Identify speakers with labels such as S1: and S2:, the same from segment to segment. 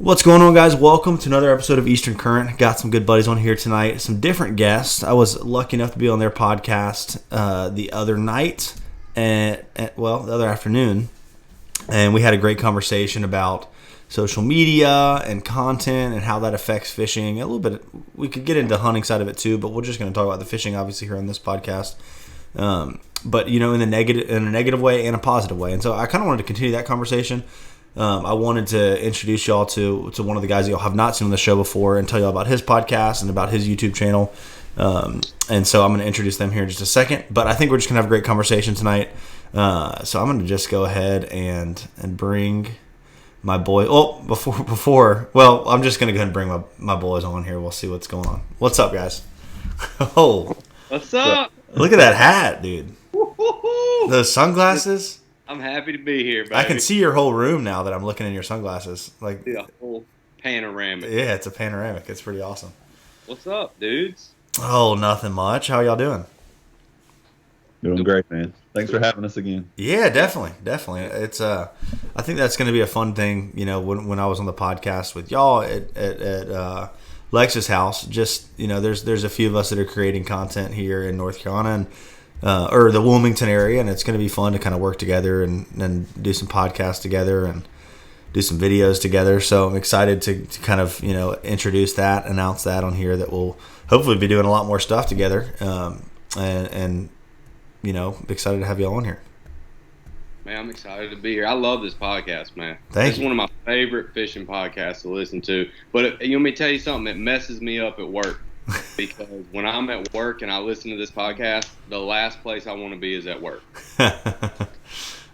S1: What's going on, guys? Welcome to another episode of Eastern Current. Got some good buddies on here tonight. Some different guests. I was lucky enough to be on their podcast the other night, the other afternoon, and we had a great conversation about social media and content and how that affects fishing. A little bit. We could get into the hunting side of it too, but we're just going to talk about the fishing, obviously, here on this podcast. But in a negative way and a positive way. And so I kind of wanted to continue that conversation. I wanted to introduce y'all to one of the guys that y'all have not seen on the show before and tell y'all about his podcast and about his YouTube channel. And so I'm going to introduce them here in just a second. But I think we're just going to have a great conversation tonight. So I'm going to just go ahead and bring my boy. Oh, I'm just going to go ahead and bring my boys on here. We'll see what's going on. What's up, guys? Oh,
S2: what's up?
S1: Look at that hat, dude. Those sunglasses.
S2: I'm happy to be here, baby.
S1: I can see your whole room now that I'm looking in your sunglasses. Like
S2: a whole panoramic.
S1: Yeah, it's a panoramic. It's pretty awesome.
S2: What's up, dudes?
S1: Oh, nothing much. How y'all doing?
S3: Doing great, man. Thanks for having us again.
S1: Yeah, definitely. It's I think that's going to be a fun thing. When I was on the podcast with y'all at Lex's house, just there's a few of us that are creating content here in North Carolina or the Wilmington area, and it's going to be fun to kind of work together and do some podcasts together and do some videos together. So I'm excited to kind of introduce that, announce that on here, that we'll hopefully be doing a lot more stuff together, and excited to have y'all on here.
S2: Man, I'm excited to be here. I love this podcast, man.
S1: Thank
S2: It's
S1: you.
S2: one of my favorite fishing podcasts to listen to. But you want me to tell you something? It messes me up at work. Because when I'm at work and I listen to this podcast, the last place I want to be is at work.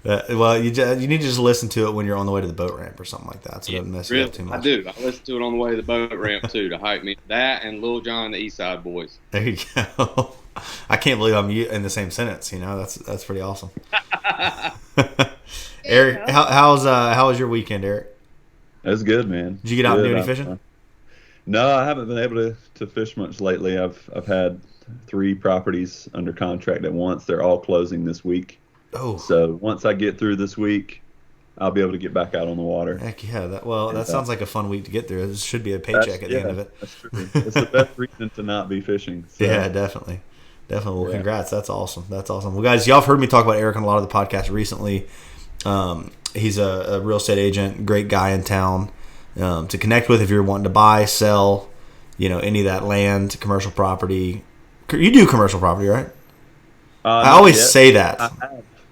S1: Well, you need to just listen to it when you're on the way to the boat ramp or something like that, so it doesn't mess you up too much.
S2: I do. I listen to it on the way to the boat ramp too to hype me. That and Lil Jon and the East Side Boys.
S1: There you go. I can't believe I'm in the same sentence. That's pretty awesome. Eric, how was your weekend, Eric?
S3: It was good, man.
S1: Did you get out and do any fishing?
S3: No, I haven't been able to fish much lately. I've had 3 properties under contract at once. They're all closing this week.
S1: Oh.
S3: So once I get through this week, I'll be able to get back out on the water.
S1: Heck yeah. That sounds like a fun week to get through. This should be a paycheck at the end of it.
S3: That's true. It's the best reason to not be fishing. So.
S1: Yeah, definitely. Well, congrats. That's awesome. Well, guys, y'all have heard me talk about Eric on a lot of the podcasts recently. He's a real estate agent, great guy in town. To connect with if you're wanting to buy, sell, any of that land, commercial property. You do commercial property, right? I always say that.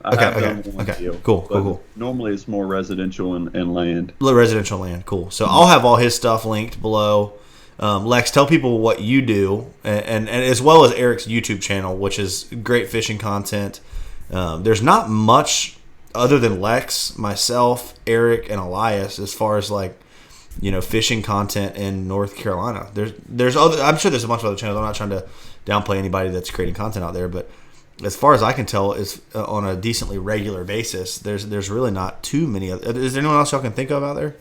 S3: I have
S1: Okay. Cool.
S3: Normally it's more residential and land.
S1: Residential land, cool. So I'll have all his stuff linked below. Lex, tell people what you do, and as well as Eric's YouTube channel, which is great fishing content. There's not much other than Lex, myself, Eric, and Elias as far as fishing content in North Carolina. There's other. I'm sure there's a bunch of other channels. I'm not trying to downplay anybody that's creating content out there, but as far as I can tell, is on a decently regular basis. There's really not too many. Is there anyone else y'all can think of out there?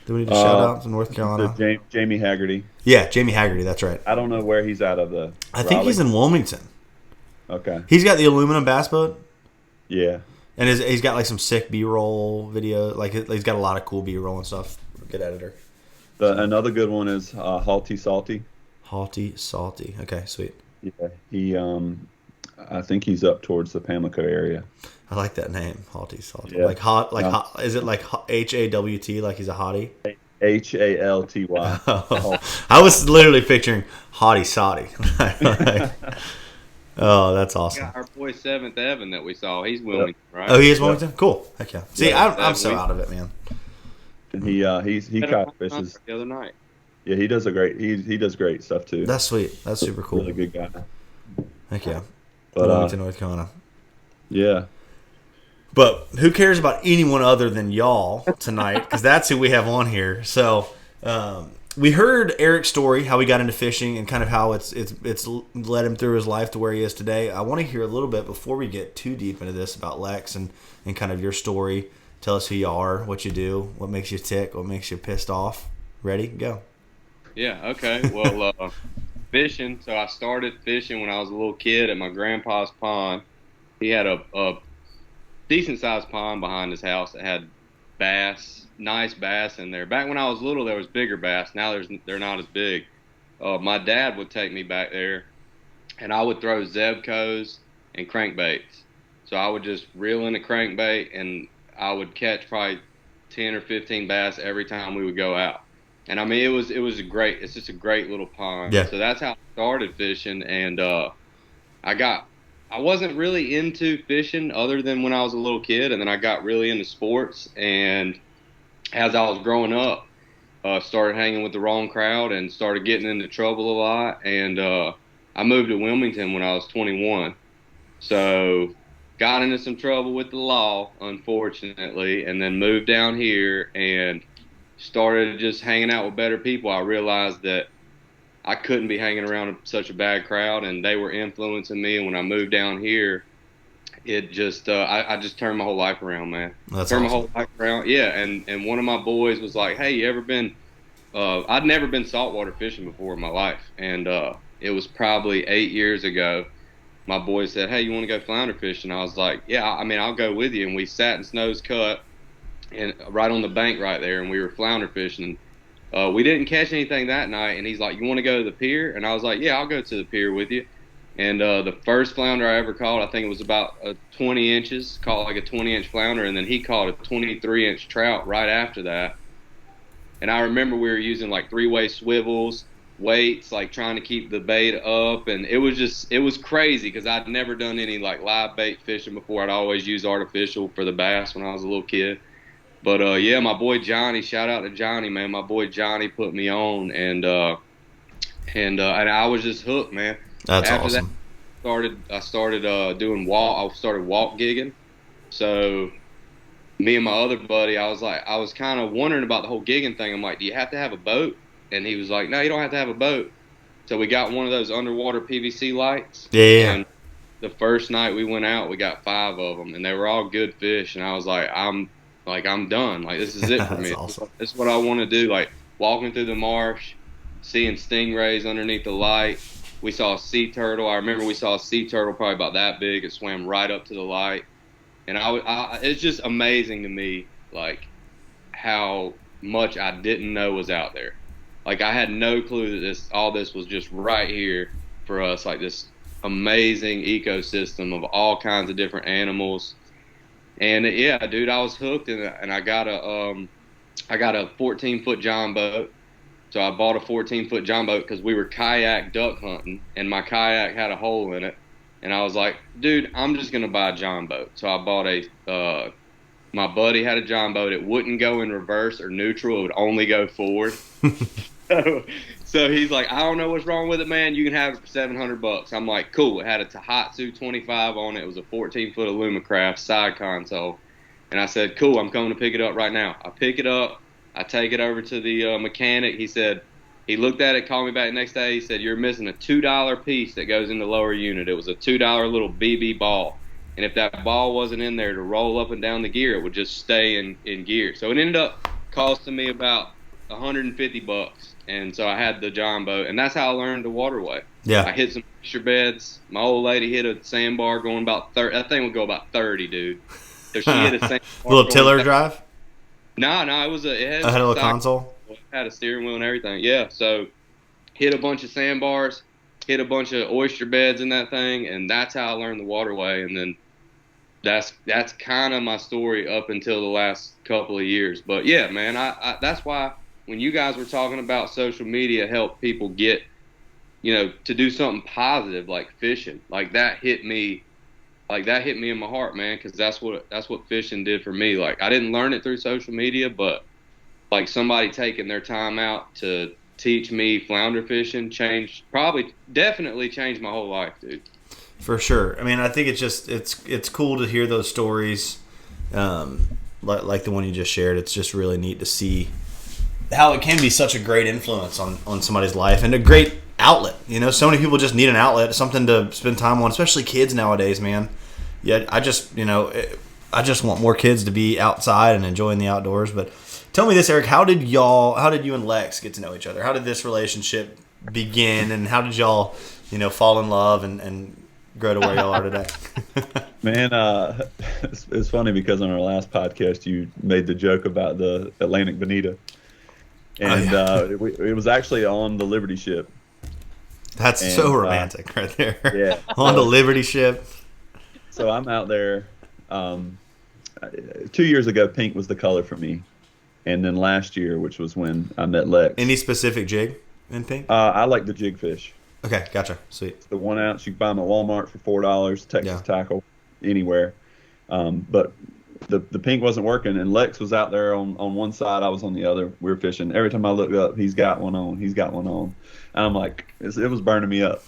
S1: Do we need to shout out to North Carolina?
S3: Jamie Haggerty.
S1: Yeah, Jamie Haggerty. That's right.
S3: I don't know where he's out of the.
S1: I think he's in Wilmington.
S3: Okay.
S1: He's got the aluminum bass boat.
S3: Yeah.
S1: And he's got some sick B-roll video. He's got a lot of cool B-roll and stuff. Good editor.
S3: Another good one is Halty Salty.
S1: Halty Salty. Okay, sweet.
S3: Yeah, he. I think he's up towards the Pamlico area.
S1: I like that name, Halty Salty.
S3: Yeah.
S1: Hot. Is it like HAWT? Like he's a hottie?
S3: HALTY.
S1: I was literally picturing Hottie Sotty. Oh, that's awesome.
S2: We got our boy 7th Evan that we saw. He's Wilmington, right?
S1: Oh, he is Wilmington? Cool. Heck yeah. See, I'm so out of it, man.
S3: And he caught fishes
S2: the other night.
S3: Yeah, he does he does great stuff too.
S1: That's sweet. That's super cool.
S3: Really good guy.
S1: Heck yeah.
S3: But
S1: Wilmington, North Carolina.
S3: Yeah.
S1: But who cares about anyone other than y'all tonight? Because that's who we have on here. So we heard Eric's story, how he got into fishing, and kind of how it's led him through his life to where he is today. I want to hear a little bit before we get too deep into this about Lex and kind of your story. Tell us who you are, what you do, what makes you tick, what makes you pissed off. Ready? Go.
S2: Yeah. Okay. Well, fishing. So I started fishing when I was a little kid at my grandpa's pond. He had a decent sized pond behind his house that had bass, nice bass in there. Back when I was little, there was bigger bass. Now they're not as big. My dad would take me back there, and I would throw Zebcos and crankbaits. So I would just reel in a crankbait, and I would catch probably 10 or 15 bass every time we would go out. And I mean, it's just a great little pond.
S1: Yeah.
S2: So that's how I started fishing. And I wasn't really into fishing other than when I was a little kid, and then I got really into sports. And as I was growing up, started hanging with the wrong crowd and started getting into trouble a lot. And I moved to Wilmington when I was 21. So got into some trouble with the law, unfortunately, and then moved down here and started just hanging out with better people. I realized that I couldn't be hanging around such a bad crowd, and they were influencing me. And when I moved down here, it just I just turned my whole life around, man.
S1: That's
S2: turned
S1: awesome.
S2: my whole life around. Yeah, and one of my boys was like, "Hey, you ever been?" I'd never been saltwater fishing before in my life, and it was probably 8 years ago. My boy said, "Hey, you want to go flounder fishing?" I was like, "Yeah, I mean, I'll go with you." And we sat in Snow's Cut, and right on the bank right there, and we were flounder fishing. We didn't catch anything that night, and he's like, "You want to go to the pier?" And I was like, "Yeah, I'll go to the pier with you." And the first flounder I ever caught, I think it was about 20 inches, caught like a 20-inch flounder, and then he caught a 23-inch trout right after that. And I remember we were using like three-way swivels, weights, like trying to keep the bait up, and it was crazy because I'd never done any like live bait fishing before. I'd always used artificial for the bass when I was a little kid. But yeah, my boy Johnny, shout out to Johnny, man. My boy Johnny put me on, and I was just hooked, man.
S1: That's
S2: After
S1: awesome.
S2: that, I started doing walk. I started walk gigging. So me and my other buddy, I was kind of wondering about the whole gigging thing. I'm like, do you have to have a boat? And he was like, no, you don't have to have a boat. So we got one of those underwater PVC lights.
S1: Yeah, yeah, yeah.
S2: And the first night we went out, we got 5 of them, and they were all good fish. And I was like, I'm done. Like, this is it for
S1: That's
S2: me.
S1: awesome.
S2: This is what I want to do. Like, walking through the marsh, seeing stingrays underneath the light. We saw a sea turtle. I remember we saw a sea turtle probably about that big. It swam right up to the light. And it's just amazing to me, like, how much I didn't know was out there. Like, I had no clue that all this was just right here for us, like this amazing ecosystem of all kinds of different animals. And yeah, dude, I was hooked, and I got a 14-foot John boat. So I bought a 14-foot John boat because we were kayak duck hunting, and my kayak had a hole in it. And I was like, dude, I'm just gonna buy a John boat. So I bought my buddy had a John boat. It wouldn't go in reverse or neutral. It would only go forward. So he's like, I don't know what's wrong with it, man. You can have it for $700. I'm like, cool. It had a Tohatsu 25 on it. It was a 14-foot Alumacraft side console. And I said, cool, I'm coming to pick it up right now. I pick it up. I take it over to the mechanic. He looked at it, called me back the next day. He said, you're missing a $2 piece that goes in the lower unit. It was a $2 little BB ball. And if that ball wasn't in there to roll up and down the gear, it would just stay in gear. So it ended up costing me about $150. And so I had the John boat, and that's how I learned the waterway.
S1: Yeah.
S2: I hit some oyster beds. My old lady hit a sandbar going about 30. That thing would go about 30, dude. So she hit a sandbar.
S1: Little tiller drive?
S2: No, it had
S1: I had a little
S2: side-
S1: console?
S2: It had a steering wheel and everything. Yeah, so hit a bunch of sandbars, hit a bunch of oyster beds in that thing, and that's how I learned the waterway. And then that's kind of my story up until the last couple of years. But yeah, man, I that's why when you guys were talking about social media help people get, to do something positive like fishing, like that hit me in my heart, man, because that's what fishing did for me. Like, I didn't learn it through social media, but like somebody taking their time out to teach me flounder fishing definitely changed my whole life, dude.
S1: For sure. I mean, I think it's cool to hear those stories, like the one you just shared. It's just really neat to see how it can be such a great influence on somebody's life and a great outlet. So many people just need an outlet, something to spend time on, especially kids nowadays, man. Yeah, I just want more kids to be outside and enjoying the outdoors. But tell me this, Eric, how did you and Lex get to know each other? How did this relationship begin, and how did y'all, fall in love and grow to where y'all are today?
S3: Man, it's funny because on our last podcast you made the joke about the Atlantic Bonita, and it was actually on the Liberty ship.
S1: That's
S3: And,
S1: so romantic right there.
S3: Yeah.
S1: On the Liberty ship.
S3: So I'm out there. 2 years ago, pink was the color for me, and then last year, which was when I met Lex.
S1: Any specific jig in pink?
S3: I like the jig fish.
S1: Okay, gotcha. Sweet.
S3: It's the 1 ounce. You can buy them at Walmart for $4. Texas Tackle, anywhere. But the pink wasn't working, and Lex was out there on one side. I was on the other. We were fishing. Every time I looked up, he's got one on. He's got one on. And I'm like, it was burning me up.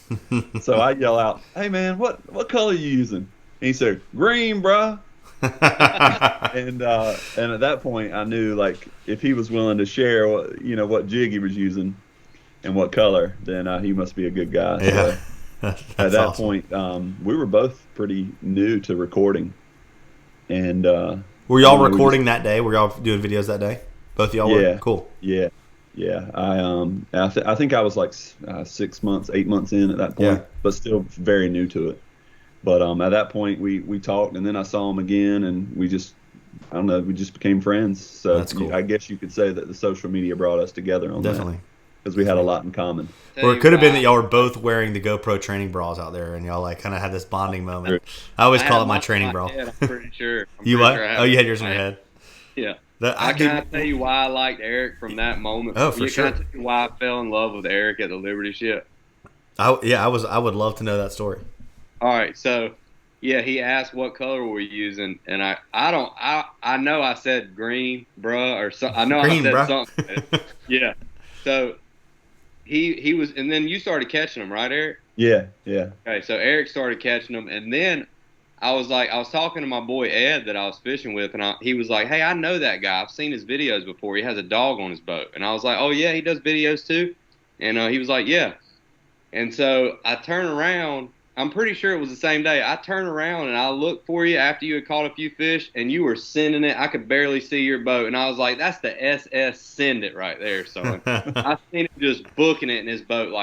S3: So I yell out, "Hey man, what color are you using?" And he said, "Green, bruh." and at that point, I knew like if he was willing to share what jig he was using and what color, then he must be a good guy.
S1: Yeah.
S3: So at that
S1: awesome.
S3: point, we were both pretty new to recording. And
S1: were y'all recording that day? Were y'all doing videos that day? Both of y'all were? Cool.
S3: Yeah. I think I was like 6 months, 8 months in at that point, but still very new to it. But at that point, we talked, and then I saw him again, and we just became friends. So
S1: that's cool.
S3: I guess you could say that the social media brought us together on
S1: Definitely.
S3: because we had a lot in common.
S1: Or it could have been that y'all were both wearing the GoPro training bras out there, and y'all like kind of had this bonding moment. I always call it my training bra.
S2: I'm pretty sure.
S1: You what? Oh, you had yours in your head.
S2: Yeah.
S1: I
S2: can tell you why I liked Eric from that moment.
S1: Oh, for sure.
S2: Can I tell you why I fell in love with Eric at the Liberty ship?
S1: I would love to know that story.
S2: All right, so he asked what color we're using, and I know I said green, bruh, or something. I know
S1: green,
S2: I said something. Yeah. So he was, and then you started catching them, right, Eric?
S3: Yeah.
S2: Okay, so Eric started catching them, and then I was talking to my boy Ed that I was fishing with, and he was like, "Hey, I know that guy. I've seen his videos before. He has a dog on his boat." And I was like, "Oh yeah, he does videos too?" And he was like, "Yeah." And so I turn around. I'm pretty sure it was the same day. I turn around and I look for you after you had caught a few fish, and you were sending it. I could barely see your boat, and I was like, "That's the SS Send It right there, son." I seen him just booking it in his boat,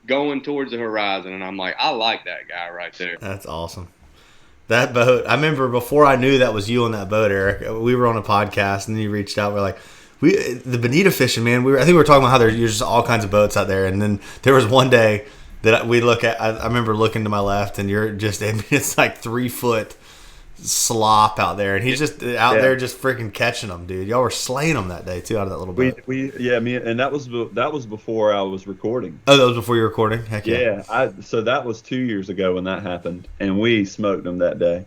S2: going towards the horizon, and I'm like, "I like that guy right there."
S1: That's awesome. That boat, I remember before I knew that was you on that boat, Eric, we were on a podcast, and then you reached out. We're like, the Bonita fishing, man. I think we were talking about how there's just all kinds of boats out there. And then there was one day that we look at, I remember looking to my left, and you're just, it's like 3 foot slop out there. And he's just out there just freaking catching them, dude. Y'all were slaying them that day, too, out of that little boat.
S3: And that was before I was recording.
S1: Oh, that was before you were recording? Heck yeah.
S3: Yeah, so that was 2 years ago when that happened, and we smoked them that day.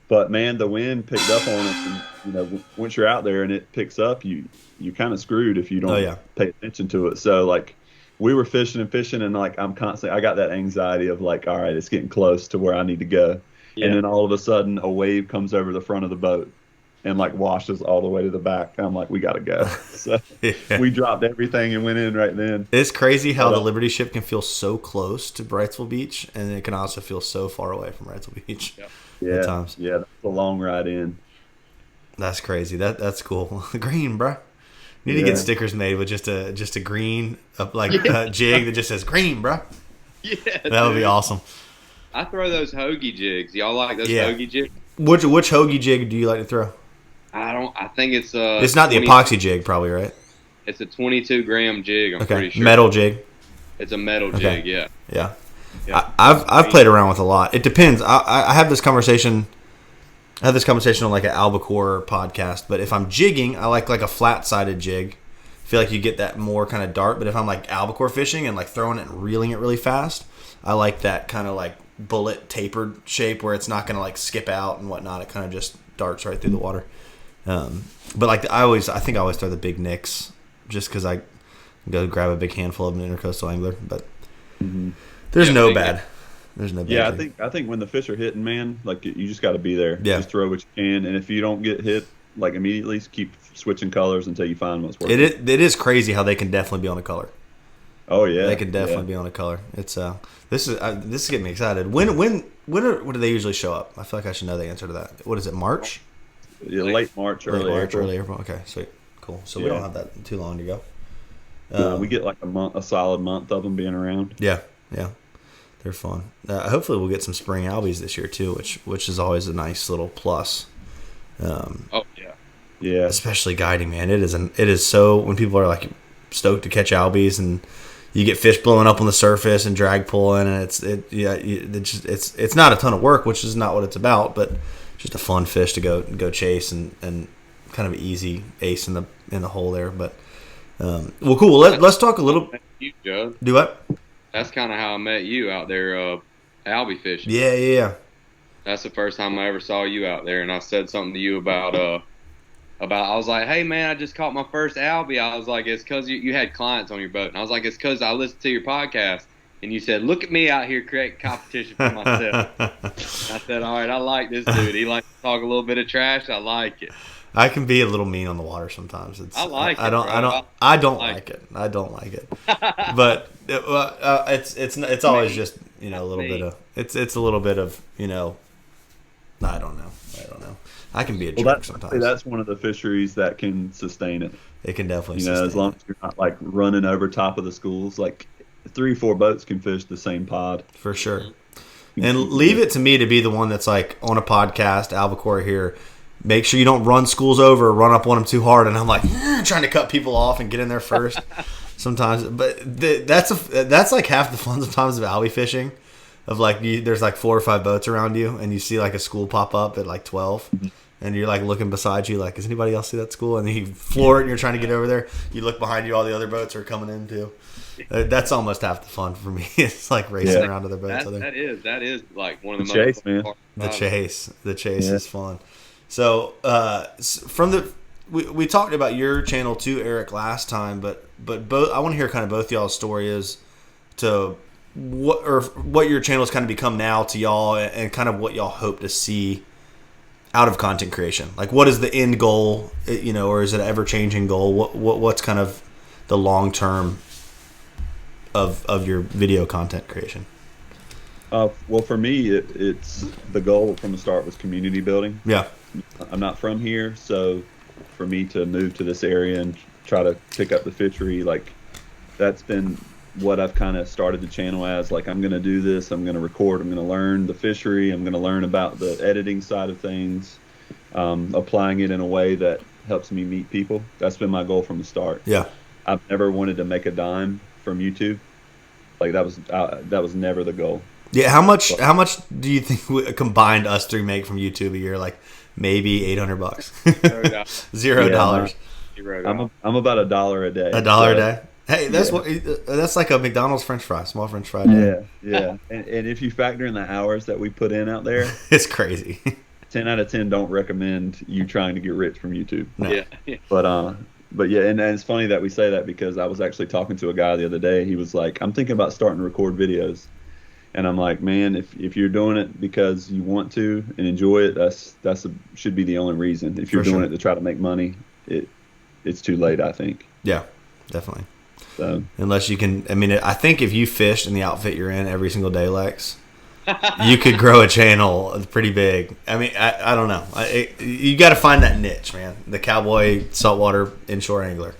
S3: But man, the wind picked up on us, and once you're out there and it picks up, you kind of screwed if you don't pay attention to it. So like, we were fishing, and like I got that anxiety of like, all right, it's getting close to where I need to go. Yeah. And then all of a sudden, a wave comes over the front of the boat and like washes all the way to the back. And I'm like, we got to go. So we dropped everything and went in right then.
S1: It's crazy how the Liberty ship can feel so close to Wrightsville Beach, and it can also feel so far away from Wrightsville Beach.
S3: Yeah.
S1: At times.
S3: Yeah, that's a long ride in.
S1: That's crazy. That's cool. Green, bro. Need to get stickers made with just a green jig that just says green, bro.
S2: Yeah,
S1: that would be awesome.
S2: I throw those hoagie jigs. Y'all like those hoagie jigs?
S1: Which hoagie jig do you like to throw?
S2: I think it's
S1: It's not the epoxy jig, probably, right?
S2: It's a 22-gram jig. I'm pretty sure.
S1: Metal jig.
S2: It's a metal jig. Yeah.
S1: Yeah. I've played around with a lot. It depends. I have this conversation. I have this conversation on like an albacore podcast. But if I'm jigging, I like a flat-sided jig. I feel like you get that more kind of dart. But if I'm like albacore fishing and like throwing it and reeling it really fast, I like that kind of like bullet tapered shape where it's not going to like skip out and whatnot. It kind of just darts right through the water. But like I think I always throw the big nicks just because I go grab a big handful of an intercoastal angler. But there's no bad. There's no bad.
S3: Yeah, I think when the fish are hitting, man, like you just got to be there. Yeah. Just throw what you can, and if you don't get hit like immediately, keep switching colors until you find what's working.
S1: It is crazy how they can definitely be on a color.
S3: Oh yeah,
S1: they can definitely be on a color. It's this is getting me excited. When do they usually show up? I feel like I should know the answer to that. What is it? March?
S3: Yeah, late March, early April.
S1: Okay, sweet, cool. So we don't have that too long to go.
S3: We get like a solid month of them being around.
S1: Yeah. They're fun. Hopefully we'll get some spring albies this year too, which is always a nice little plus.
S2: Oh yeah.
S3: Yeah.
S1: Especially guiding, man. It is so when people are like stoked to catch albies and you get fish blowing up on the surface and drag pulling, and it's not a ton of work, which is not what it's about, but just a fun fish to go chase and kind of easy ace in the hole there. But well, cool. Let's talk a little.
S2: You, Jud.
S1: Do what?
S2: That's kind of how I met you out there, albie fishing.
S1: Yeah.
S2: That's the first time I ever saw you out there, and I said something to you about I was like, hey man, I just caught my first albie. I was like, it's because you had clients on your boat, and I was like, it's because I listened to your podcast, and you said, look at me out here creating competition for myself. I said, all right, I like this dude. He likes to talk a little bit of trash. I like it.
S1: I can be a little mean on the water sometimes.
S2: I like it.
S1: I don't like it. I don't like it. But it's always just a little bit of it's a little bit of I don't know. I can be a jerk sometimes.
S3: That's one of the fisheries that can sustain it.
S1: It can definitely sustain
S3: as long as you're not like running over top of the schools. Like 3-4 boats can fish the same pod.
S1: For sure. And leave it to me to be the one that's like on a podcast, albacore here. Make sure you don't run schools over or run up on them too hard. And I'm like trying to cut people off and get in there first sometimes. But that's like half the fun sometimes of albie fishing. Of like there's like 4 or 5 boats around you and you see like a school pop up at like 12. And you're like looking beside you like, does anybody else see that school? And then you floor it and you're trying to get over there. You look behind you, all the other boats are coming in too. That's almost half the fun for me. It's like racing around other boats.
S2: That is like one of the
S3: chase, man.
S1: The chase is fun. So we talked about your channel too, Eric, last time, but both I want to hear kind of both y'all's story is to what your channel's kind of become now to y'all and kind of what y'all hope to see out of content creation. Like, what is the end goal, or is it an ever-changing goal? What's kind of the long term of your video content creation?
S3: Well, for me, it's the goal from the start was community building.
S1: Yeah,
S3: I'm not from here, so for me to move to this area and try to pick up the fishery, like that's been what I've kind of started the channel as. Like, I'm going to do this, I'm going to record, I'm going to learn the fishery, I'm going to learn about the editing side of things, applying it in a way that helps me meet people. That's been my goal from the start.
S1: Yeah,
S3: I've never wanted to make a dime from YouTube. Like that was never the goal.
S1: Yeah, how much do you think combined us three make from YouTube a year? Like maybe $800. $0.
S3: I'm about $1 a day.
S1: $1 a day. Hey, that's like a McDonald's French fry, small French fry day.
S3: Yeah. And if you factor in the hours that we put in out there,
S1: it's crazy.
S3: 10 out of 10 don't recommend you trying to get rich from YouTube.
S1: No.
S2: Yeah.
S3: But yeah, and it's funny that we say that because I was actually talking to a guy the other day. He was like, I'm thinking about starting to record videos. And I'm like, man, if you're doing it because you want to and enjoy it, should be the only reason. If you're doing it to try to make money, it's too late, I think.
S1: Yeah, definitely.
S3: So
S1: unless you can, I think if you fished in the outfit you're in every single day, Lex, you could grow a channel pretty big. I don't know. You got to find that niche, man. The cowboy saltwater inshore angler.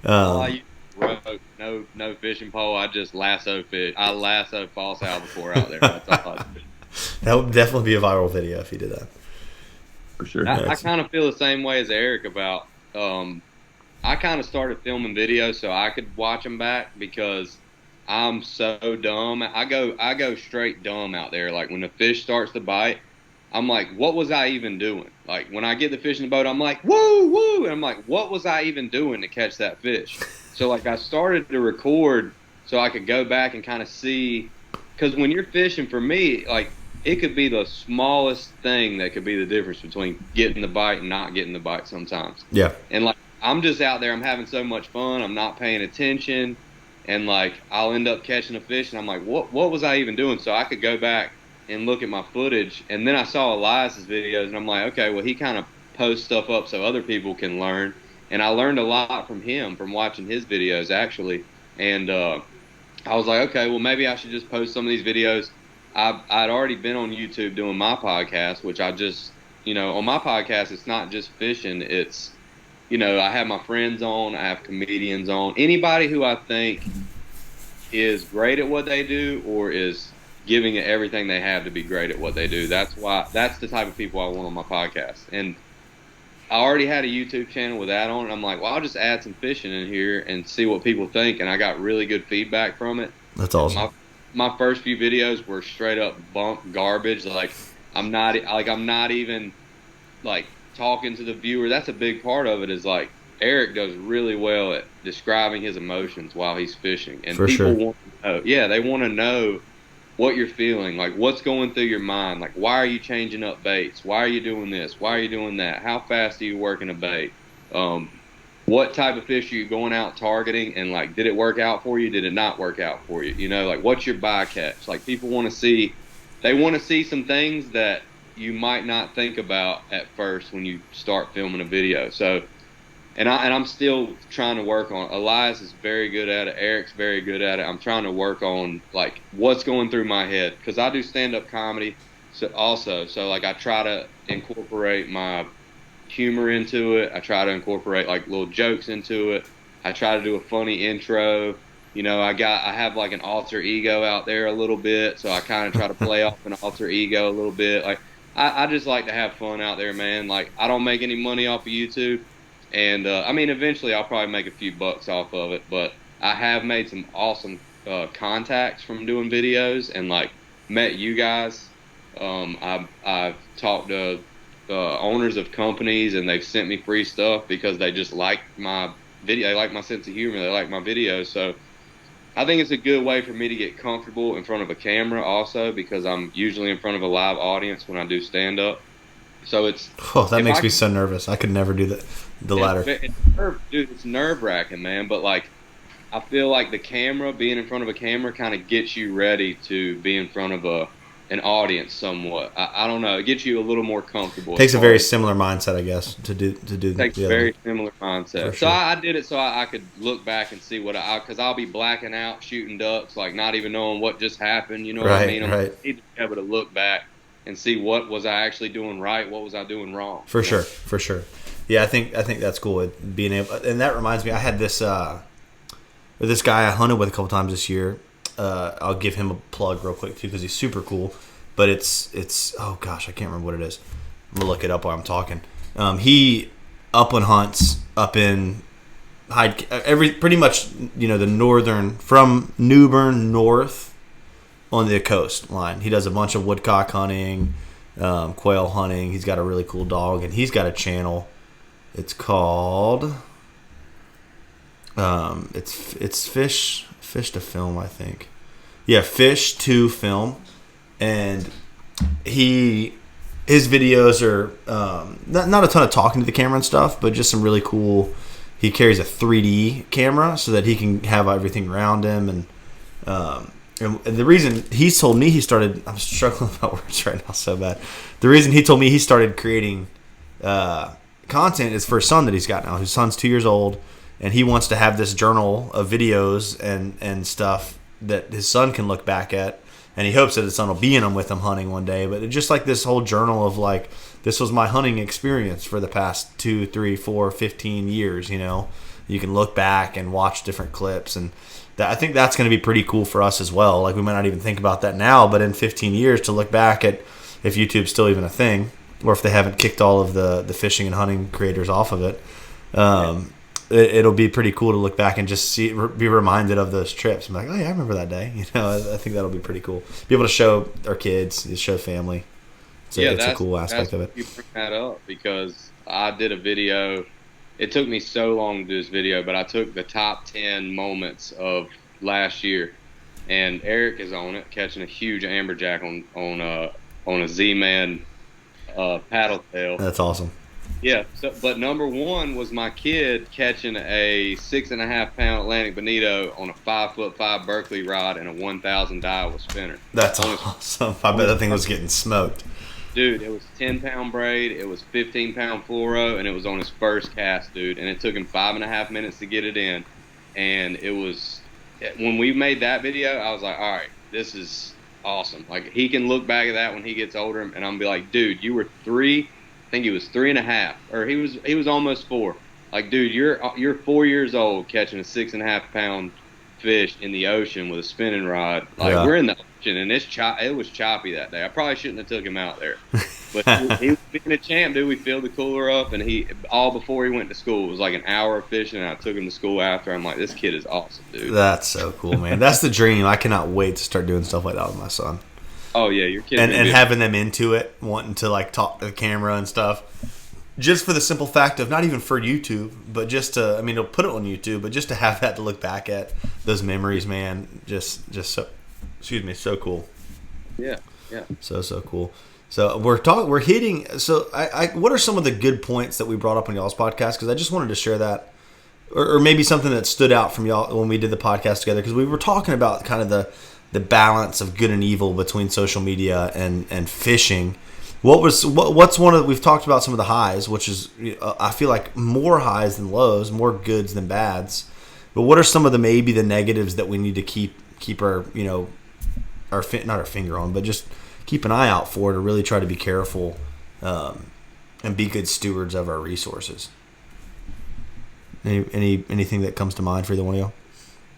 S2: No fishing pole. I just lasso fish. I lasso false albacore out there. That's all I do.
S1: That would definitely be a viral video if you did that.
S3: For sure.
S2: I kind of feel the same way as Eric about. I kind of started filming videos so I could watch them back because I'm so dumb. I go straight dumb out there. Like when the fish starts to bite, I'm like, what was I even doing? Like when I get the fish in the boat, I'm like, woo, woo. And I'm like, what was I even doing to catch that fish? So like I started to record so I could go back and kind of see, because when you're fishing, for me, like it could be the smallest thing that could be the difference between getting the bite and not getting the bite sometimes.
S1: Yeah.
S2: And like I'm just out there, I'm having so much fun, I'm not paying attention, and like I'll end up catching a fish and I'm like, what was I even doing? So I could go back and look at my footage, and then I saw Elias's videos and I'm like, okay, well he kind of posts stuff up so other people can learn, and I learned a lot from him from watching his videos actually. And I was like, okay, well maybe I should just post some of these videos. I'd already been on YouTube doing my podcast, which I just, on my podcast it's not just fishing, it's, I have my friends on, I have comedians on, anybody who I think is great at what they do or is giving it everything they have to be great at what they do. That's the type of people I want on my podcast. And I already had a YouTube channel with that on it. I'm like, well, I'll just add some fishing in here and see what people think. And I got really good feedback from it.
S1: That's awesome.
S2: My first few videos were straight up bunk garbage. Like I'm not even like talking to the viewer. That's a big part of it, is like Eric does really well at describing his emotions while he's fishing. And people want to know. Yeah, they want to know what you're feeling, like what's going through your mind, like why are you changing up baits, why are you doing this, why are you doing that, how fast are you working a bait, what type of fish are you going out targeting, and like did it work out for you, did it not work out for you, you know, like what's your bycatch. Like people want to see some things that you might not think about at first when you start filming a video. So and I'm still trying to work on. Elias is very good at it. Eric's very good at it. I'm trying to work on like what's going through my head, because I do stand-up comedy, so like I try to incorporate my humor into it. I try to incorporate like little jokes into it. I try to do a funny intro. You know, I have like an alter ego out there a little bit, so I kind of try to play off an alter ego a little bit. Like I just like to have fun out there, man. Like I don't make any money off of YouTube. And, I mean, eventually I'll probably make a few bucks off of it, but I have made some awesome contacts from doing videos and, like, met you guys. I've talked to owners of companies, and they've sent me free stuff because they just like my video. They like my sense of humor. They like my videos. So I think it's a good way for me to get comfortable in front of a camera also, because I'm usually in front of a live audience when I do stand-up. So it's...
S1: Oh, that makes me so nervous. I could never do that. The latter.
S2: It's nerve-wracking, man. But, like, I feel like the camera, being in front of a camera, kind of gets you ready to be in front of an audience somewhat. I don't know. It gets you a little more comfortable.
S1: Takes a very similar mindset, I guess, to do.
S2: Takes a very similar mindset. Sure. So I did it so I could look back and see because I'll be blacking out shooting ducks, like not even knowing what just happened. You know what I mean? I need to be able to look back and see what was I actually doing right, what was I doing wrong.
S1: For sure. Yeah, I think that's cool with being able. And that reminds me, I had this guy I hunted with a couple times this year. I'll give him a plug real quick too because he's super cool. But it's oh gosh, I can't remember what it is. I'm gonna look it up while I'm talking. He upland hunts up in pretty much, you know, the northern, from Newbern north on the coastline. He does a bunch of woodcock hunting, quail hunting. He's got a really cool dog, and he's got a channel. It's called it's Fish to Film, I think. Yeah, Fish to Film, and his videos are not a ton of talking to the camera and stuff, but just some really cool. He carries a 3D camera so that he can have everything around him, and the reason he's told me he started, I'm struggling with my words right now so bad. The reason he told me he started creating content is for his son that he's got now. His son's 2 years old, and he wants to have this journal of videos and stuff that his son can look back at, and he hopes that his son will be in them with him hunting one day. But it's just like this whole journal of like, this was my hunting experience for the past 2, 3, 4, 15 years, you know. You can look back and watch different clips, and I think that's going to be pretty cool for us as well. Like, we might not even think about that now, but in 15 years to look back at, if YouTube's still even a thing, or if they haven't kicked all of the fishing and hunting creators off of it, it'll be pretty cool to look back and just be reminded of those trips. I'm like, oh yeah, I remember that day. You know, I think that'll be pretty cool. Be able to show our kids, show family. It's a cool aspect of it.
S2: You bring that up because I did a video. It took me so long to do this video, but I took the top 10 moments of last year, and Eric is on it, catching a huge amberjack on a Z-Man paddle tail.
S1: That's awesome.
S2: Yeah, but number one was my kid catching a 6.5 pound Atlantic Bonito on a 5'5" Berkeley rod and a 1,000 Daiwa spinner.
S1: That's awesome. I bet that thing was getting smoked.
S2: Dude, it was 10 pound braid, it was 15 pound fluoro, and it was on his first cast, dude. And it took him 5.5 minutes to get it in. And it was, when we made that video, I was like, all right, this is awesome. Like, he can look back at that when he gets older, and I'm gonna be like, dude, you were 3. I think he was 3.5, or he was almost 4. Like, dude, you're 4 years old catching a 6.5 pound fish in the ocean with a spinning rod. Like
S1: Yeah.
S2: we're in the ocean and it was choppy that day. I probably shouldn't have took him out there, but he was being a champ, dude. We filled the cooler up, and he all before he went to school. It was like an hour of fishing, and I took him to school after. I'm like, this kid is awesome, dude.
S1: That's so cool, man. That's the dream. I cannot wait to start doing stuff like that with my son.
S2: Oh yeah, your kid
S1: And having them into it, wanting to like talk to the camera and stuff. Just for the simple fact of not even for YouTube, but just to, I mean, he'll put it on YouTube, but just to have that to look back at, those memories, man, just so, excuse me, so cool.
S2: Yeah.
S1: So cool. So we're hitting, so what are some of the good points that we brought up on y'all's podcast? Because I just wanted to share that, or maybe something that stood out from y'all when we did the podcast together, because we were talking about kind of the balance of good and evil between social media and fishing. What's one of, we've talked about some of the highs, which is I feel like more highs than lows, more goods than bads. But what are some of maybe the negatives that we need to keep our not our finger on, but just keep an eye out for to really try to be careful and be good stewards of our resources? Anything that comes to mind for either one of y'all?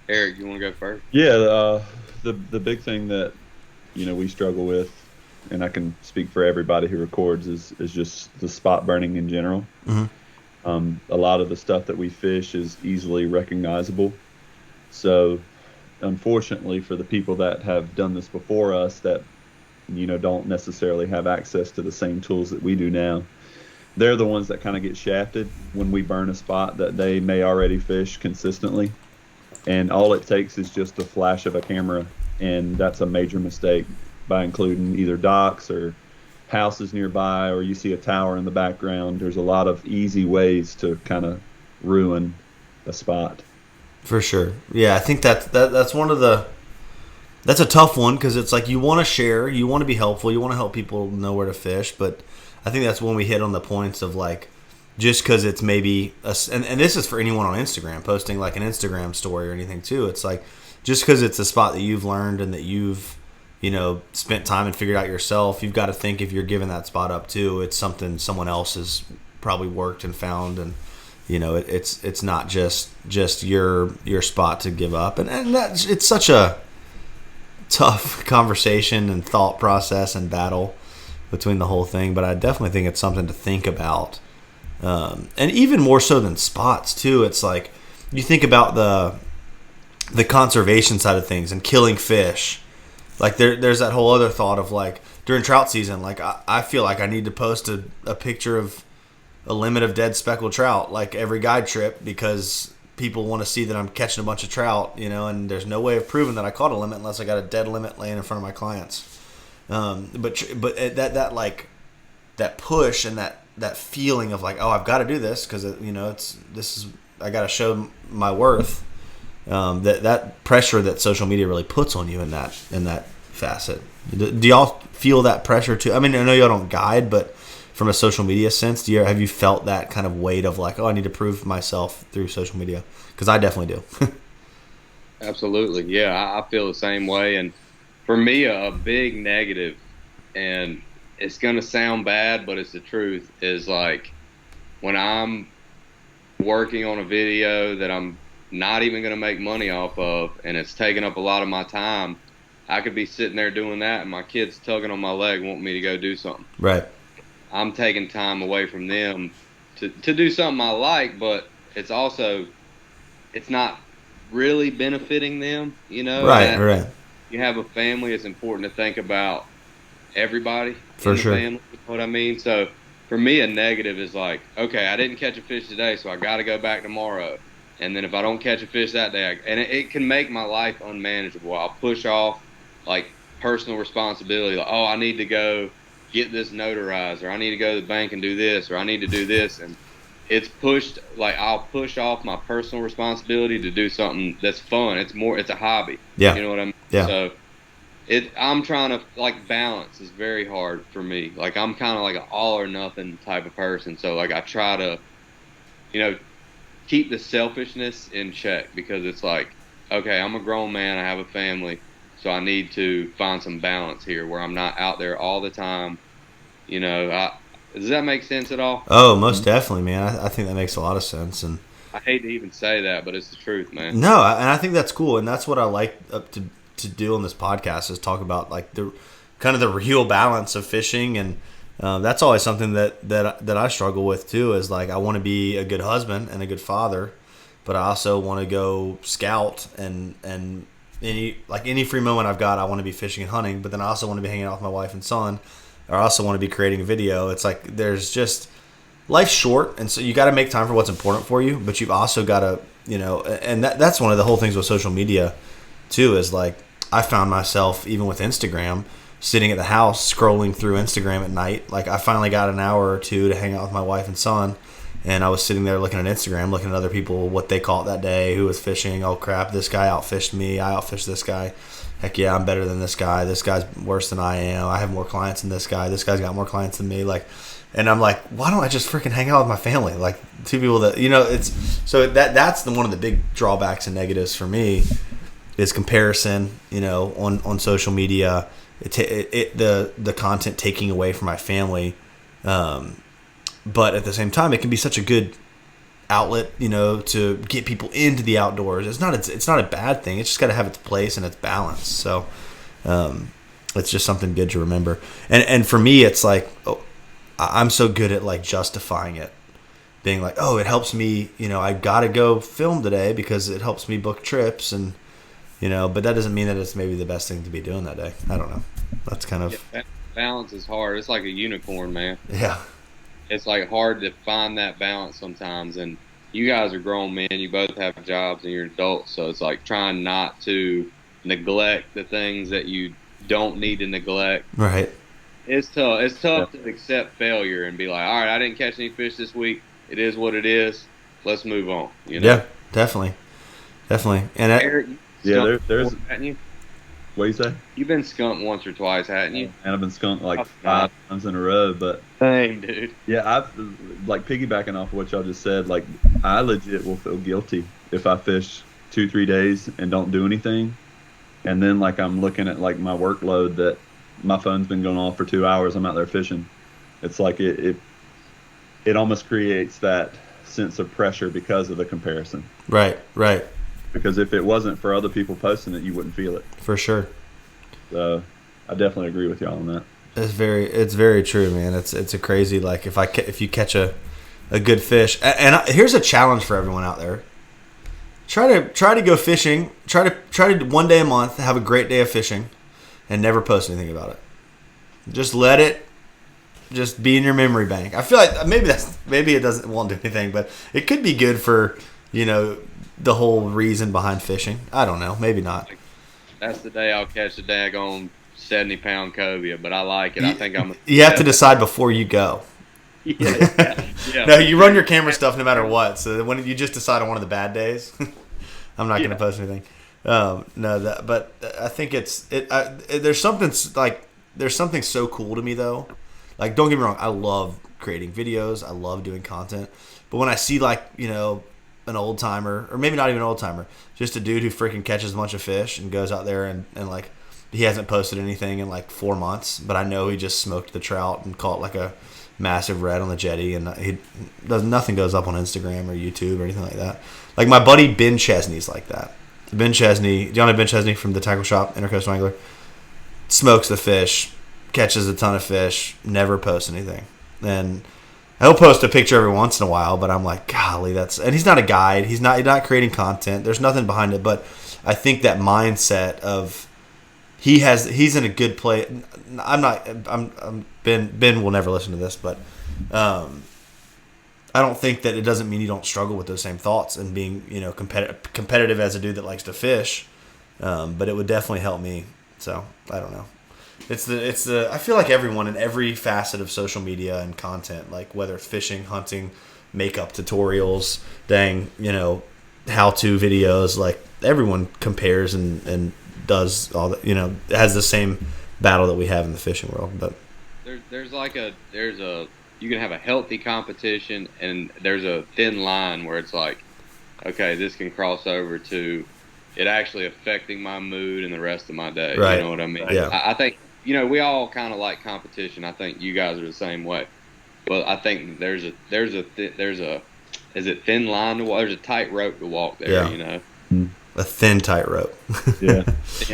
S2: Eric, you want to go first?
S3: Yeah, the big thing that we struggle with, and I can speak for everybody who records, is just the spot burning in general.
S1: Mm-hmm.
S3: A lot of the stuff that we fish is easily recognizable. So, unfortunately, for the people that have done this before us, that don't necessarily have access to the same tools that we do now, they're the ones that kind of get shafted when we burn a spot that they may already fish consistently. And all it takes is just a flash of a camera, and that's a major mistake, by including either docks or houses nearby, or you see a tower in the background. There's a lot of easy ways to kind of ruin a spot. For sure.
S1: Yeah, I think that's one of the, that's a tough one, because it's like you want to share, you want to be helpful, you want to help people know where to fish, but I think that's when we hit on the points of like, just because it's maybe and this is for anyone on Instagram posting like an Instagram story or anything too. It's like, just because it's a spot that you've learned and that you've spent time and figured out yourself, you've got to think if you're giving that spot up too, it's something someone else has probably worked and found, and it's not just your spot to give up, and that's, it's such a tough conversation and thought process and battle between the whole thing. But I definitely think it's something to think about, and even more so than spots too. It's like you think about the conservation side of things and killing fish. Like there's that whole other thought of like during trout season, like I feel like I need to post a picture of a limit of dead speckled trout like every guide trip, because people want to see that I'm catching a bunch of trout, and there's no way of proving that I caught a limit unless I got a dead limit laying in front of my clients. But that like that push and that feeling of like, oh, I've got to do this because I got to show my worth. That pressure that social media really puts on you in that facet. Do y'all feel that pressure too? I mean, I know y'all don't guide, but from a social media sense, have you felt that kind of weight of like, oh, I need to prove myself through social media? Because I definitely do.
S2: Absolutely, yeah, I feel the same way. And for me, a big negative, and it's gonna sound bad, but it's the truth, is like when I'm working on a video that I'm not even going to make money off of, and it's taking up a lot of my time, I could be sitting there doing that, and my kid's tugging on my leg wanting me to go do something.
S1: Right.
S2: I'm taking time away from them to do something I like, but it's not really benefiting them,
S1: Right.
S2: You have a family, it's important to think about everybody
S1: for
S2: in the
S1: sure.
S2: family, you know what I mean? So for me, a negative is like, okay, I didn't catch a fish today, so I got to go back tomorrow. And then if I don't catch a fish that day, it can make my life unmanageable. I'll push off like personal responsibility. Like, oh, I need to go get this notarized, or I need to go to the bank and do this, or I need to do this. And it's pushed, like I'll push off my personal responsibility to do something that's fun. It's a hobby.
S1: Yeah.
S2: You know what I mean?
S1: Yeah.
S2: So I'm trying to, like, balance is very hard for me. Like I'm kind of like an all or nothing type of person. So like I try to, keep the selfishness in check, because it's like, okay, I'm a grown man, I have a family, so I need to find some balance here where I'm not out there all the time. Does that make sense at all?
S1: Oh, most definitely, man. I think that makes a lot of sense. And
S2: I hate to even say that, but it's the truth, man.
S1: No, and I think that's cool, and that's what I like to do on this podcast is talk about like the kind of the real balance of fishing, and that's always something that I struggle with too. Is like I want to be a good husband and a good father, but I also want to go scout and any free moment I've got, I want to be fishing and hunting, but then I also want to be hanging out with my wife and son, or I also want to be creating a video. It's like there's just life's short, and so you got to make time for what's important for you, but you've also got to, and that's one of the whole things with social media too, is like I found myself even with Instagram sitting at the house scrolling through Instagram at night. Like I finally got an hour or two to hang out with my wife and son, and I was sitting there looking at Instagram, looking at other people, what they caught that day, who was fishing. Oh crap, this guy outfished me, I outfished this guy. Heck yeah, I'm better than this guy's worse than I am, I have more clients than this guy's got more clients than me. Like, and I'm like, why don't I just freaking hang out with my family? Like two people that it's so that's one of the big drawbacks and negatives for me is comparison. On social media, the content taking away from my family, but at the same time, it can be such a good outlet, to get people into the outdoors. It's not a bad thing. It's just got to have its place and its balance. So, it's just something good to remember. And for me, it's like, I'm so good at like justifying it, being like, oh, it helps me, I got to go film today because it helps me book trips, and but that doesn't mean that it's maybe the best thing to be doing that day. I don't know. That's kind of
S2: balance is hard. It's like a unicorn, man.
S1: Yeah.
S2: It's like hard to find that balance sometimes, and you guys are grown men. You both have jobs and you're adults, so it's like trying not to neglect the things that you don't need to neglect.
S1: Right.
S2: It's tough. It's tough to accept failure and be like, all right, I didn't catch any fish this week. It is what it is. Let's move on.
S1: Yeah, definitely. And
S2: Eric,
S3: there's.
S2: Hadn't you?
S3: What you say?
S2: You've been skunked once or twice, hadn't you?
S3: And I've been skunked like 5 times in a row, but
S2: dang, dude.
S3: Yeah, I've like piggybacking off of what y'all just said. Like I legit will feel guilty if I fish 2-3 days and don't do anything, and then like I'm looking at like my workload that my phone's been going off for 2 hours. I'm out there fishing. It's like it almost creates that sense of pressure because of the comparison.
S1: Right.
S3: Because if it wasn't for other people posting it, you wouldn't feel it.
S1: For sure.
S3: So I definitely agree with y'all on that.
S1: It's very true, man. It's a crazy, like if you catch a good fish, and here's a challenge for everyone out there. Try to go fishing. Try to one day a month have a great day of fishing, and never post anything about it. Just let it just be in your memory bank. I feel like maybe it won't do anything, but it could be good for the whole reason behind fishing. I don't know. Maybe not.
S2: That's the day I'll catch a daggone 70-pound cobia, but I like it. I think I'm.
S1: You have to decide before you go.
S2: Yeah.
S1: No, you run your camera stuff no matter what. So when you just decide on one of the bad days, I'm not going to post anything. But I think there's something so cool to me though. Like, don't get me wrong, I love creating videos. I love doing content. But when I see like an old timer, or maybe not even an old timer, just a dude who freaking catches a bunch of fish and goes out there and like he hasn't posted anything in like 4 months, but I know he just smoked the trout and caught like a massive red on the jetty, and nothing goes up on Instagram or YouTube or anything like that. Like my buddy Ben Chesney's like that. Ben Chesney, do you know Ben Chesney from the tackle shop, Intercoastal Angler? Smokes the fish, catches a ton of fish, never posts anything. And he'll post a picture every once in a while, but I'm like, golly, and he's not a guide. He's not creating content. There's nothing behind it, but I think that mindset of he's in a good place. Ben will never listen to this, but I don't think that it doesn't mean you don't struggle with those same thoughts and being competitive as a dude that likes to fish, but it would definitely help me. So I don't know. It's the I feel like everyone in every facet of social media and content, like whether it's fishing, hunting, makeup tutorials, how-to videos, like everyone compares and does all that, has the same battle that we have in the fishing world. But
S2: there's you can have a healthy competition, and there's a thin line where it's like, okay, this can cross over to it actually affecting my mood and the rest of my day.
S1: Right.
S2: You know what I mean?
S1: Yeah.
S2: I think we all kind of like competition. I think you guys are the same way, but I think there's a is it thin line to walk? There's a tight rope to walk there, you know.
S1: A thin, tight rope.
S3: Yeah.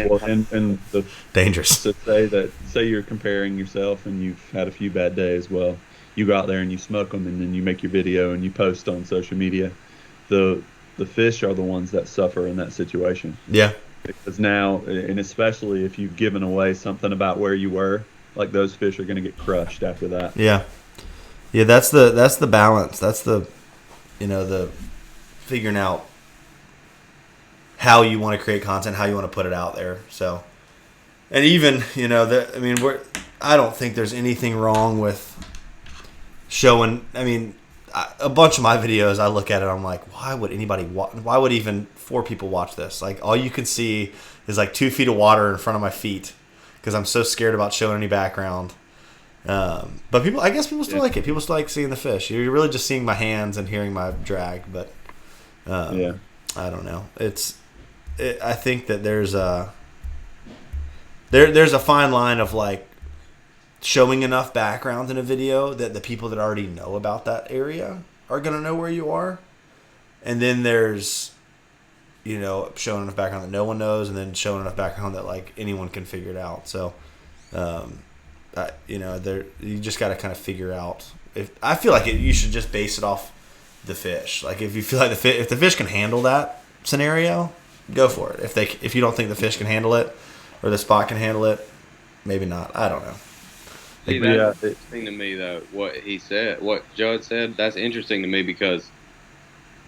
S3: Well, and
S1: dangerous.
S3: So say you're comparing yourself and you've had a few bad days. Well, you go out there and you smoke them, and then you make your video and you post on social media. The fish are the ones that suffer in that situation.
S1: Yeah.
S3: Because now, and especially if you've given away something about where you were, like those fish are going to get crushed after that.
S1: Yeah. Yeah, that's the balance. That's the the figuring out how you want to create content, how you want to put it out there. So, and even I don't think there's anything wrong with showing. I mean, a bunch of my videos, I look at it, I'm like, why would anybody why would even 4 people watch this? Like, all you can see is like 2 feet of water in front of my feet because I'm so scared about showing any background. But I guess people still like it. People still like seeing the fish. You're really just seeing my hands and hearing my drag, but I don't know. I think that there's a fine line of like showing enough background in a video that the people that already know about that area are gonna know where you are, and then there's showing enough background that no one knows, and then showing enough background that like anyone can figure it out. So, you just got to kind of figure out. I feel like you should just base it off the fish. Like, if you feel like if the fish can handle that scenario, go for it. If you don't think the fish can handle it, or the spot can handle it, maybe not. I don't know.
S2: See, that's interesting to me, though. What he said, what Jud said, that's interesting to me because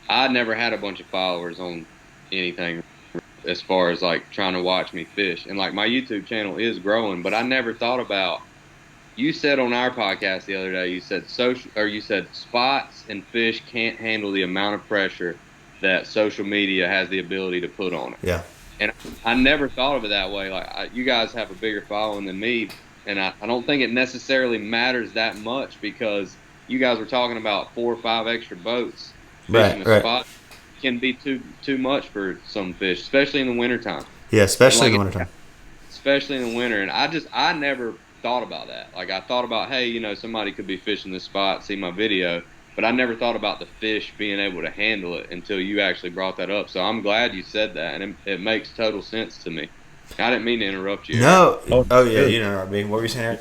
S2: I never had a bunch of followers on anything as far as like trying to watch me fish, and like my YouTube channel is growing, but I never thought about. You said on our podcast the other day, you said spots and fish can't handle the amount of pressure that social media has the ability to put on it.
S1: Yeah.
S2: And I never thought of it that way. Like, you guys have a bigger following than me, and I don't think it necessarily matters that much because you guys were talking about 4 or 5 extra boats fishing a spot can be too much for some fish, especially in the wintertime.
S1: Yeah, especially in the wintertime.
S2: Especially in the winter, and I never thought about that. Like, I thought about, hey, somebody could be fishing this spot, see my video, but I never thought about the fish being able to handle it until you actually brought that up. So I'm glad you said that, and it makes total sense to me. I didn't mean to interrupt you.
S1: No. Oh yeah, you didn't interrupt me. What were you saying, Eric?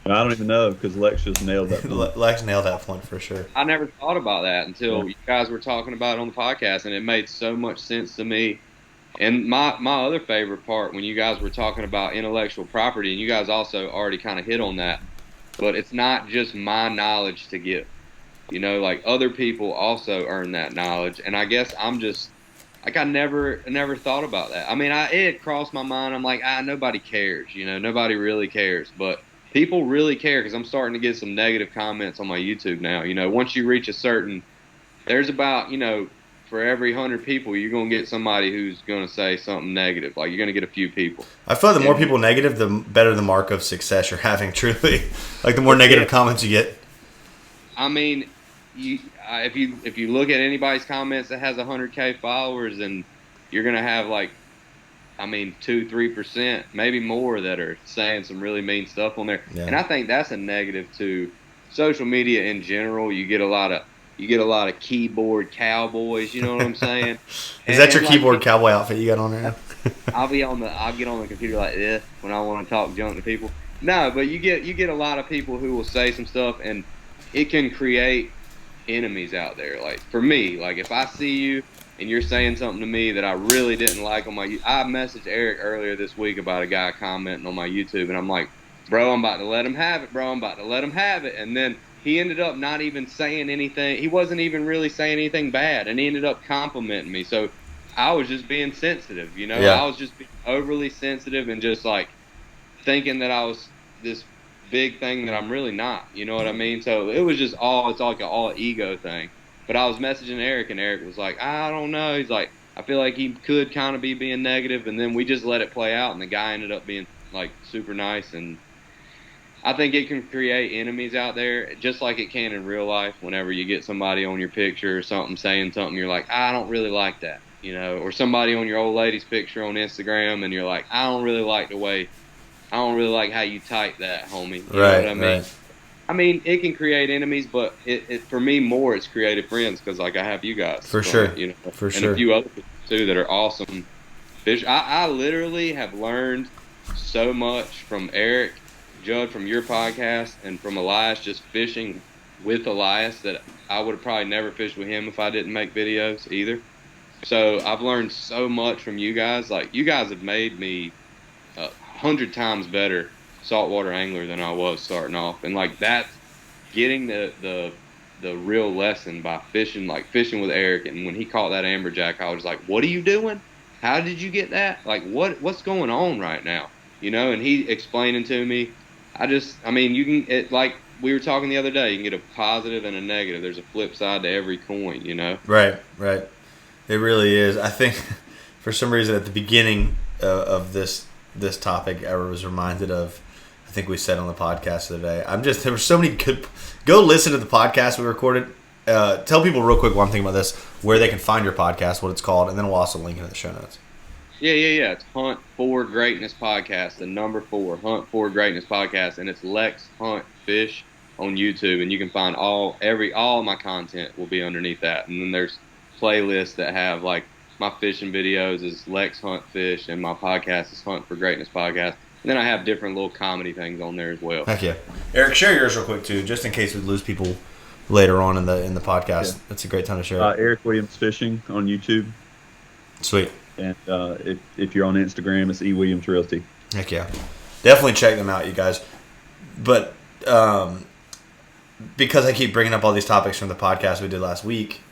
S3: I don't even know because Lex just nailed that point.
S1: Lex nailed that point for sure.
S2: I never thought about that until you guys were talking about it on the podcast, and it made so much sense to me. And my other favorite part when you guys were talking about intellectual property, and you guys also already kind of hit on that, but it's not just my knowledge to give. Like, other people also earn that knowledge, and I guess I'm just like, I never thought about that. I mean, it crossed my mind. I'm like, nobody cares. Nobody really cares, but people really care because I'm starting to get some negative comments on my YouTube now. Once you reach a certain, there's about for every 100 people, you're going to get somebody who's going to say something negative. Like, you're going to get a few people.
S1: I feel like the more people negative, the better the mark of success you're having, truly. Like, the more negative comments you get.
S2: I mean, if you look at anybody's comments that has 100K followers, and you're going to have, 2-3%, maybe more, that are saying some really mean stuff on there. Yeah. And I think that's a negative to social media in general. You get a lot of keyboard cowboys, you know what I'm saying?
S1: Is that your keyboard cowboy outfit you got on there now?
S2: I'll get on the computer like this when I want to talk junk to people. No, but you get a lot of people who will say some stuff, and it can create enemies out there. Like, for me, like, if I see you and you're saying something to me that I really didn't like on I messaged Eric earlier this week about a guy commenting on my YouTube, and I'm like, bro, I'm about to let him have it, bro. I'm about to let him have it. And then he ended up not even saying anything. He wasn't even really saying anything bad, and he ended up complimenting me. So I was just being sensitive, Yeah. I was just being overly sensitive and just, like, thinking that I was this big thing that I'm really not. You know what I mean? So it was just it's like an all ego thing. But I was messaging Eric, and Eric was like, I don't know. He's like, I feel like he could kind of be being negative, and then we just let it play out, and the guy ended up being, like, super nice. And I think it can create enemies out there, just like it can in real life. Whenever you get somebody on your picture or something saying something, you're like, I don't really like that, or somebody on your old lady's picture on Instagram, and you're like, I don't really like how you type that, homie. You know what I mean?
S1: Right.
S2: I mean, it can create enemies, but it for me more it's created friends because like I have you guys
S1: For
S2: from
S1: sure.
S2: it, you know,
S1: For
S2: and
S1: sure.
S2: a few other people too that are awesome fish. I literally have learned so much from Eric, Jud, from your podcast, and from Elias just fishing with Elias that I would have probably never fished with him if I didn't make videos either. So I've learned so much from you guys. Like you guys have made me 100 times better saltwater angler than I was starting off, and like that's getting the real lesson by fishing, like fishing with Eric. And when he caught that amberjack, I was like, "What are you doing? How did you get that? Like what's going on right now?" You know, and he explaining to me. I mean, you can like we were talking the other day. You can get a positive and a negative. There's a flip side to every coin. You know.
S1: Right. Right. It really is. I think for some reason at the beginning of this topic, I was reminded of. I think we said on the podcast the other day. There were so many good. Go listen to the podcast we recorded. Tell people real quick one thing about this, where they can find your podcast, what it's called, and then we'll also link it in the show notes.
S2: Yeah. It's Hunt for Greatness Podcast, the number 4, Hunt for Greatness Podcast, and it's Lex Hunt Fish on YouTube, and you can find all my content will be underneath that, and then there's playlists that have like my fishing videos is Lex Hunt Fish, and my podcast is Hunt for Greatness Podcast. And then I have different little comedy things on there as well.
S1: Heck yeah. Eric, share yours real quick too, just in case we lose people later on in the podcast. Yeah. It's a great time to share.
S3: Eric Williams Fishing on YouTube.
S1: Sweet.
S3: And if you're on Instagram, it's E Williams Realty.
S1: Heck yeah. Definitely check them out, you guys. But because I keep bringing up all these topics from the podcast we did last week,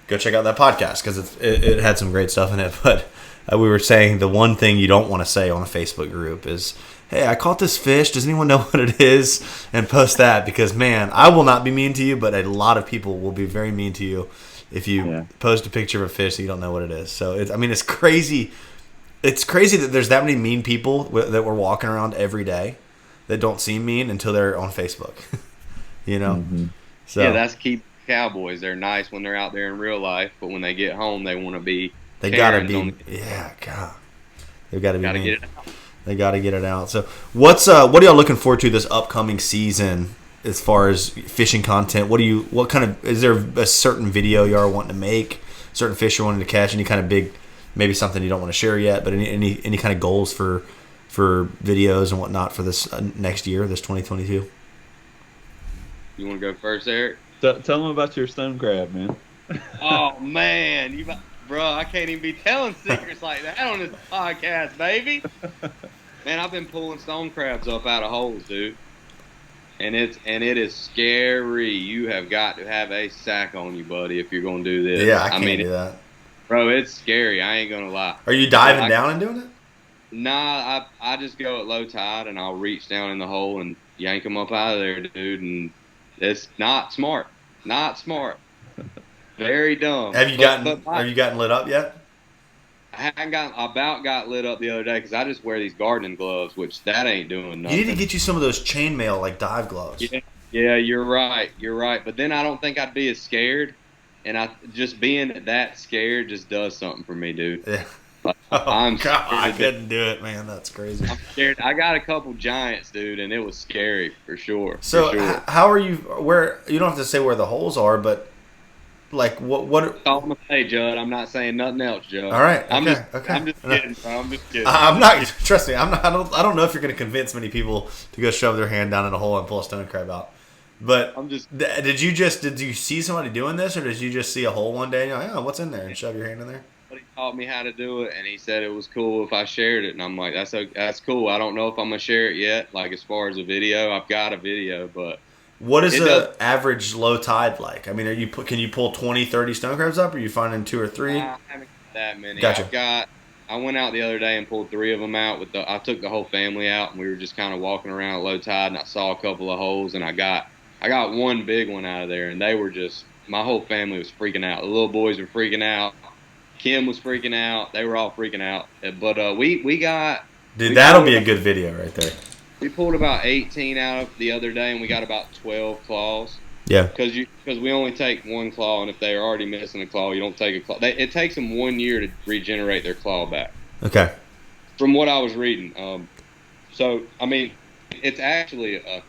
S1: go check out that podcast because it had some great stuff in it. But we were saying the one thing you don't want to say on a Facebook group is, hey, I caught this fish. Does anyone know what it is? And post that because, man, I will not be mean to you, but a lot of people will be very mean to you if you post a picture of a fish that you don't know what it is. So, it's crazy. It's crazy that there's that many mean people that we're walking around every day that don't seem mean until they're on Facebook. You know?
S3: Mm-hmm.
S2: So yeah, that's key cowboys. They're nice when they're out there in real life, but when they get home, they want to be.
S1: They gotta be, God. They've got to be.
S2: Gotta get it out.
S1: They got to get it out. So, what are y'all looking forward to this upcoming season as far as fishing content? Is there a certain video y'all are wanting to make? Certain fish you're wanting to catch? Any kind of big, maybe something you don't want to share yet, but any kind of goals for videos and whatnot for this next year, this 2022?
S2: You want to go first, Eric?
S3: Tell them about your stone crab, man.
S2: Oh man, bro, I can't even be telling secrets like that on this podcast, baby. Man, I've been pulling stone crabs up out of holes, dude. And it is scary. You have got to have a sack on you, buddy, if you're going to do this.
S1: Yeah, I can't do that.
S2: Bro, it's scary. I ain't going to lie.
S1: Are you diving down and doing it?
S2: Nah, I just go at low tide, and I'll reach down in the hole and yank them up out of there, dude. And it's not smart. Not smart. Very dumb.
S1: Have you gotten lit up yet?
S2: I got lit up the other day because I just wear these gardening gloves, which that ain't doing nothing.
S1: You need to get you some of those chainmail like dive gloves.
S2: Yeah, you're right. But then I don't think I'd be as scared, and just being that scared just does something for me, dude.
S1: Yeah.
S2: I'm
S1: God, I couldn't do it, man. That's crazy.
S2: I'm scared. I got a couple giants, dude, and it was scary for sure.
S1: So,
S2: for sure.
S1: How are you? Where you don't have to say where the holes are, but like what?
S2: That's all I'm gonna say, Jud. I'm not saying nothing else, Jud.
S1: All right.
S2: I'm just kidding, bro. I'm just kidding. I'm
S1: not. Trust me. I'm not. I don't know if you're gonna convince many people to go shove their hand down in a hole and pull a stone crab out. But
S2: I'm just.
S1: Did you see somebody doing this, or did you just see a hole one day and you're like, oh, what's in there, and shove your hand in there?
S2: He taught me how to do it, and he said it was cool if I shared it, and I'm like, that's cool. I don't know if I'm gonna share it yet. Like as far as a video, I've got a video, but
S1: what is the average low tide like? I mean, can you pull 20, 30 stone crabs up, or are you finding 2 or 3?
S2: I haven't got that many.
S1: Gotcha.
S2: I went out the other day and pulled 3 of them out. I took the whole family out, and we were just kind of walking around at low tide, and I saw a couple of holes, and I got one big one out of there, and they were just my whole family was freaking out. The little boys were freaking out. Kim was freaking out. They were all freaking out. But we got...
S1: Dude, that'll be a good video right there.
S2: We pulled about 18 out of the other day, and we got about 12 claws.
S1: Yeah.
S2: Because we only take one claw, and if they're already missing a claw, you don't take a claw. It takes them 1 year to regenerate their claw back.
S1: Okay.
S2: From what I was reading. So, I mean, it's actually a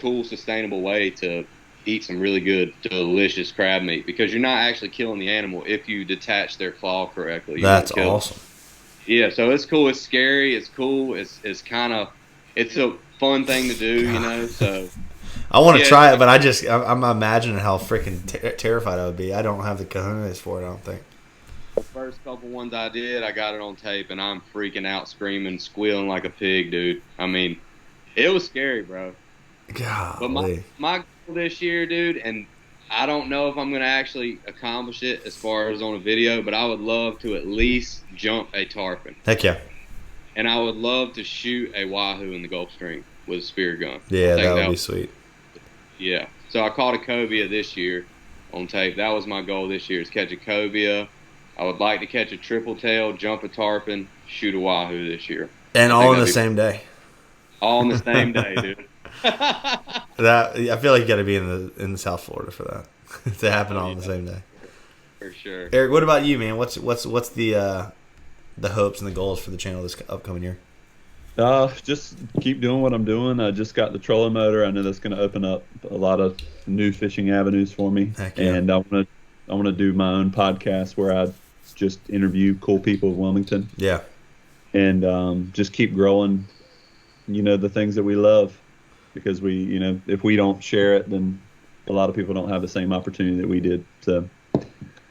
S2: cool, sustainable way to eat some really good, delicious crab meat, because you're not actually killing the animal if you detach their claw correctly.
S1: That's awesome.
S2: Yeah, so it's cool. It's scary. It's cool. It's kind of, it's a fun thing to do, so.
S1: I want to try it, but I'm imagining how freaking terrified I would be. I don't have the cojones for it, I don't think.
S2: The first couple ones I did, I got it on tape, and I'm freaking out, screaming, squealing like a pig, dude. I mean, it was scary, bro.
S1: Golly.
S2: But my goal this year, dude, and I don't know if I'm going to actually accomplish it as far as on a video, but I would love to at least jump a tarpon.
S1: Heck yeah.
S2: And I would love to shoot a wahoo in the Gulf Stream with a spear gun.
S1: Yeah, that would be sweet.
S2: Yeah. So I caught a cobia this year on tape. That was my goal this year, is catch a cobia. I would like to catch a triple tail, jump a tarpon, shoot a wahoo this year.
S1: And all on the same day.
S2: All on the same day, dude.
S1: I feel like you got to be in South Florida for that to happen all on the same day.
S2: For sure.
S1: Eric, what about you, man? What's the hopes and the goals for the channel this upcoming year?
S3: Just keep doing what I'm doing. I just got the trolling motor. I know that's going to open up a lot of new fishing avenues for me.
S1: Heck yeah.
S3: And I want to do my own podcast where I just interview cool people of Wilmington.
S1: Yeah.
S3: And just keep growing, the things that we love. Because if we don't share it, then a lot of people don't have the same opportunity that we did. So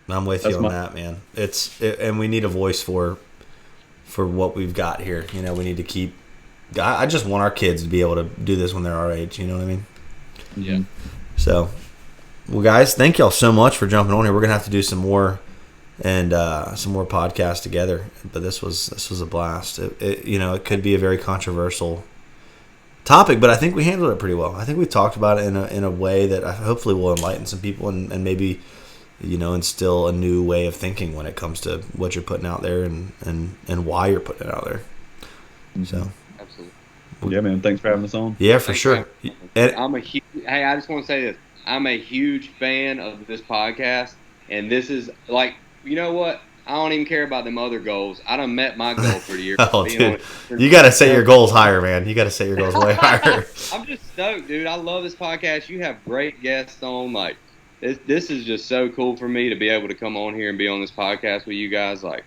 S1: I'm with you on that, man. And we need a voice for what we've got here. We need to keep. I just want our kids to be able to do this when they're our age. You know what I mean?
S2: Yeah.
S1: So, well, guys, thank y'all so much for jumping on here. We're gonna have to do some more podcasts together. But this was a blast. It could be a very controversial topic, but I think we handled it pretty well. I think we talked about it in a way that hopefully will enlighten some people and maybe instill a new way of thinking when it comes to what you're putting out there and why you're putting it out there. So
S2: absolutely,
S3: yeah, man. Thanks for having us on.
S1: Yeah, for sure.
S2: And I just want to say this. I'm a huge fan of this podcast, and this is like, you know what? I don't even care about them other goals. I done met my goal for the year.
S1: Dude, you got to set your goals higher, man. You got to set your goals way higher.
S2: I'm just stoked, dude. I love this podcast. You have great guests on. Like, this is just so cool for me to be able to come on here and be on this podcast with you guys. Like,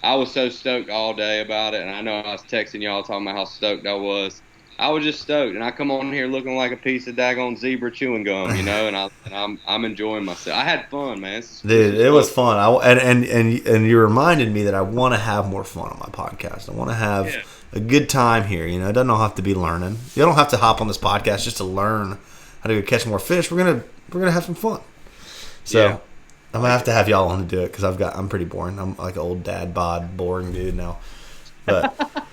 S2: I was so stoked all day about it, and I know I was texting y'all talking about how stoked I was. I was just stoked, and I come on here looking like a piece of daggone zebra chewing gum, and I'm enjoying myself. I had fun, man.
S1: Dude, it was fun. And you reminded me that I want to have more fun on my podcast. I want to have a good time here. It doesn't all have to be learning. You don't have to hop on this podcast just to learn how to catch more fish. We're gonna have some fun. So I'm gonna have to have y'all on to do it because I'm pretty boring. I'm like an old dad bod boring dude now, but.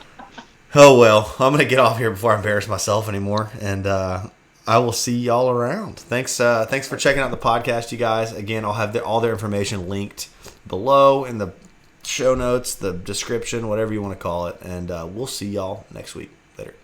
S1: Oh, well, I'm going to get off here before I embarrass myself anymore, and I will see y'all around. Thanks for checking out the podcast, you guys. Again, I'll have all their information linked below in the show notes, the description, whatever you want to call it, and we'll see y'all next week. Later.